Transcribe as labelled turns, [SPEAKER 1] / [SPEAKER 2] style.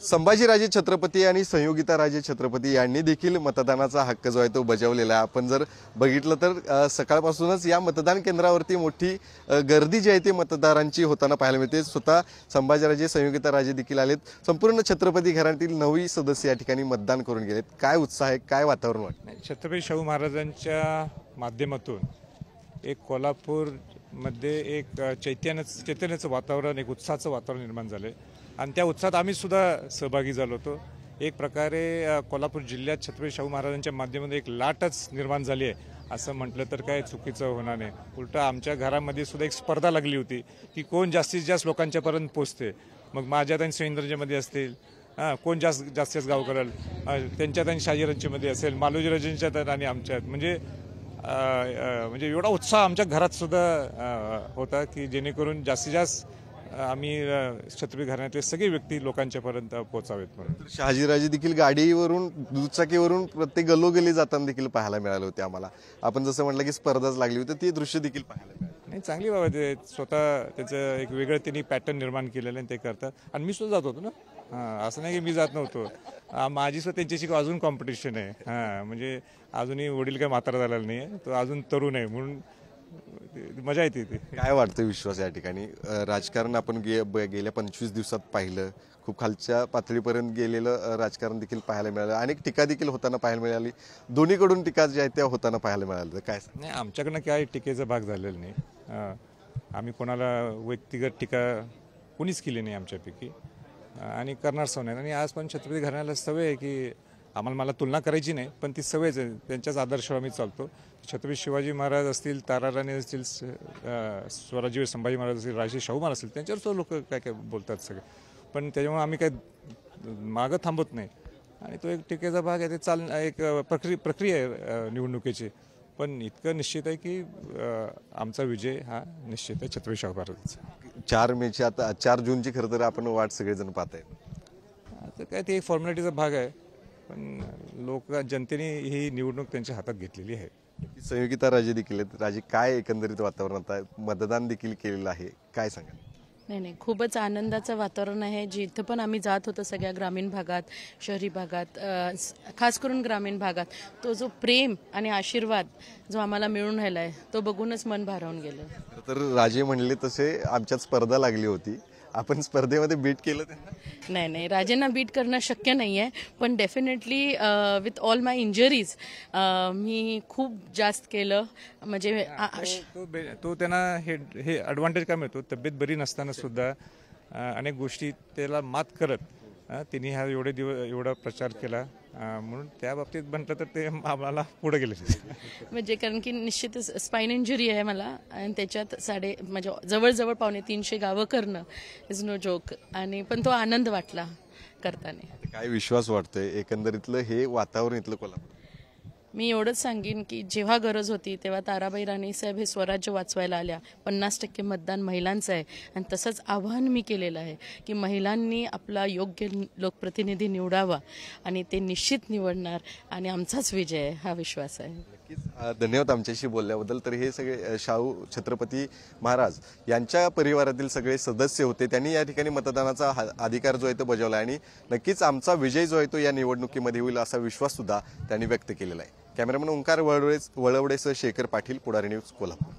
[SPEAKER 1] संभाजीराजे छत्रपती आणि संयोगिताराजे छत्रपती यांनी देखील मतदानाचा हक्क जो आहे तो बजावलेला आहे। आपण जर बघितलं तर सकाळपासूनच या मतदान केंद्रावरती मोठी गर्दी जी आहे ती मतदारांची होताना पाहायला मिळते। स्वतः संभाजीराजे संयोगिताराजे देखील आलेत। संपूर्ण छत्रपती घराण्यातील 9 सदस्य या ठिकाणी मतदान करून गेलेत। काय उत्साह आहे, काय वातावरण वाटतं?
[SPEAKER 2] छत्रपती शाहू महाराजांच्या माध्यमातून एक कोल्हापूर मध्ये एक चैतन्याचं वातावरण, एक उत्साहाचं वातावरण निर्माण झाले आणि त्या उत्साहात आम्ही सुद्धा सहभागी झालो होतो। एक प्रकारे कोल्हापूर जिल्ह्यात छत्रपती शाहू महाराजांच्या माध्यमातून एक लाटच निर्माण झाली आहे असं म्हटलं तर काय चुकीचं होणार नाही। उलट आमच्या घरामध्ये सुद्धा एक स्पर्धा लागली होती की कोण जास्तीत जास्त लोकांच्यापर्यंत पोहोचते। मग माझ्यात आणि सैंद्रजेमध्ये असतील, कोण जास्त गाव करेल, त्यांच्यात आणि शहाजीराजेंमध्ये असेल, मालोजीराजेंच्यात आणि आमच्यात, म्हणजे एवढा उत्साह आमच्या घरात सुद्धा होता की जेणेकरून जास्तीत जास्त आम्ही छत्रपती घराण्यातले सगळे व्यक्ती लोकांच्यापर्यंत पोहोचावेत म्हणून।
[SPEAKER 1] शहाजीराजे देखील गाडीवरून दुचाकीवरून प्रत्येक गल्लोगल्ली जाताना देखील पाहायला मिळाले होते आम्हाला। आपण जसं म्हटलं की स्पर्धाच लागली होती, ती दृश्य देखील पाहायला मिळाली।
[SPEAKER 2] नाही, चांगली बाबत आहे। स्वतः त्याचं एक वेगळं त्यांनी पॅटर्न निर्माण केलेलं आहे, ते करतात। आणि मी सुद्धा जात होतो ना, असं नाही की मी जात नव्हतो। माझी सुद्धा त्यांच्याशी अजून कॉम्पिटिशन आहे। म्हणजे अजूनही वडील काय म्हातारा झालेला नाही आहे, तो अजून तरुण आहे, म्हणून मजा येते।
[SPEAKER 1] काय वाटतं विश्वास या ठिकाणी? राजकारण आपण गेल्या 25 दिवसात पाहिलं, खूप खालच्या पातळीपर्यंत गेलेलं राजकारण देखील पाहायला मिळालं, अनेक टीका देखील होताना पाहायला मिळाली, दोन्हीकडून टीका ज्या आहेत त्या होताना पाहायला मिळालं। काय
[SPEAKER 2] नाही, आमच्याकडनं काय टीकेचा भाग झालेला नाही। आम्ही कोणाला व्यक्तिगत टीका कोणीच केली नाही आमच्यापैकी आणि करणार सवय नाही। आणि आज पण छत्रपती घराण्याला सवय आहे की मला तुलना करायची नाही, पण ती सवयच आहे, त्यांच्याच आदर्शावर आम्ही चालतो। छत्रपती शिवाजी महाराज असतील, ताराराणी असतील, स्वराज्य संभाजी महाराज असतील, राजे शाहू महाराज असतील, त्यांच्यावर सुद्धा लोक काय काय बोलतात सगळे, पण त्याच्यामुळे आम्ही काय मागं थांबत नाही। आणि तो एक टीकेचा भाग आहे, ते एक प्रक्रिया आहे निवडणुकीची। पण इतकं निश्चित आहे की आमचा विजय हा निश्चित आहे छत्रपती शाहू महाराजांचा।
[SPEAKER 1] 4 मेची आता 4 जूनची खरं तर आपण वाट सगळेजण पाहत आहेत।
[SPEAKER 2] आता काय ते एक फॉर्मॅलिटीचा भाग आहे, पण जनतेने ही निवडणूक त्यांच्या हातात घेतलेली आहे।
[SPEAKER 1] संयोगिताराजे देखील आहेत। राजे, काय एकंदरीत वातावरण आता? मतदान देखील केलेलं आहे, काय सांगाल?
[SPEAKER 3] नाही, खूपच आनंदाचं वातावरण आहे। जिथं पण आम्ही जात होतो सगळ्या ग्रामीण भागात, शहरी भागात, खास करून ग्रामीण भागात, तो जो प्रेम आणि आशीर्वाद जो आम्हाला मिळून राहिला आहे तो बघूनच मन भारावून गेलं।
[SPEAKER 1] तर राजे म्हणले तसे आमच्यात स्पर्धा लागली होती, आपण स्पर्धेमध्ये बीट केलं त्यांना?
[SPEAKER 3] नाही, राजेंना बीट करणं शक्य नाही आहे, पण definitely with all my injuries मी खूप जास्त केलं। म्हणजे
[SPEAKER 2] तो त्यांना हे ॲडव्हान्टेज काय मिळतो, तब्येत बरी नसताना सुद्धा अनेक गोष्टी त्याला मात करत त्यांनी हा एवढा प्रचार केला, म्हणून त्या बाबतीत म्हटलं तर ते आम्हाला पुढे गेले।
[SPEAKER 3] म्हणजे कारण की निश्चितच स्पाइन इंजुरी आहे मला, आणि त्याच्यात म्हणजे जवळजवळ 250 गावं करणं इज नो जोक, आणि पण तो आनंद वाटला करताना।
[SPEAKER 1] काय विश्वास वाटतोय एकंदरीतलं हे वातावरण इथलं कोल्हापूर?
[SPEAKER 3] मी एवढंच सांगेन की जेव्हा गरज होती तेव्हा ताराबाई राणे साहेब हे स्वराज्य वाचवायला आल्या। 50% मतदान महिलांचं आहे, आणि तसंच आवाहन मी केलेलं आहे की महिलांनी आपला योग्य लोकप्रतिनिधी निवडावा, आणि ते निश्चित निवडणार, आणि आमचाच विजय आहे हा विश्वास आहे।
[SPEAKER 1] नक्कीच धन्यवाद आमच्याशी बोलल्याबद्दल। तर हे सगळे शाहू छत्रपती महाराज यांच्या परिवारातील सगळे सदस्य होते, त्यांनी या ठिकाणी मतदानाचा अधिकार जो आहे तो बजावला, आणि नक्कीच आमचा विजय जो आहे तो या निवडणुकीमध्ये होईल असा विश्वास सुद्धा त्यांनी व्यक्त केलेला आहे। कॅमेरामन ओंकार वळवडेसह शेखर पाटील, पुढारी न्यूज, कोल्हापूर।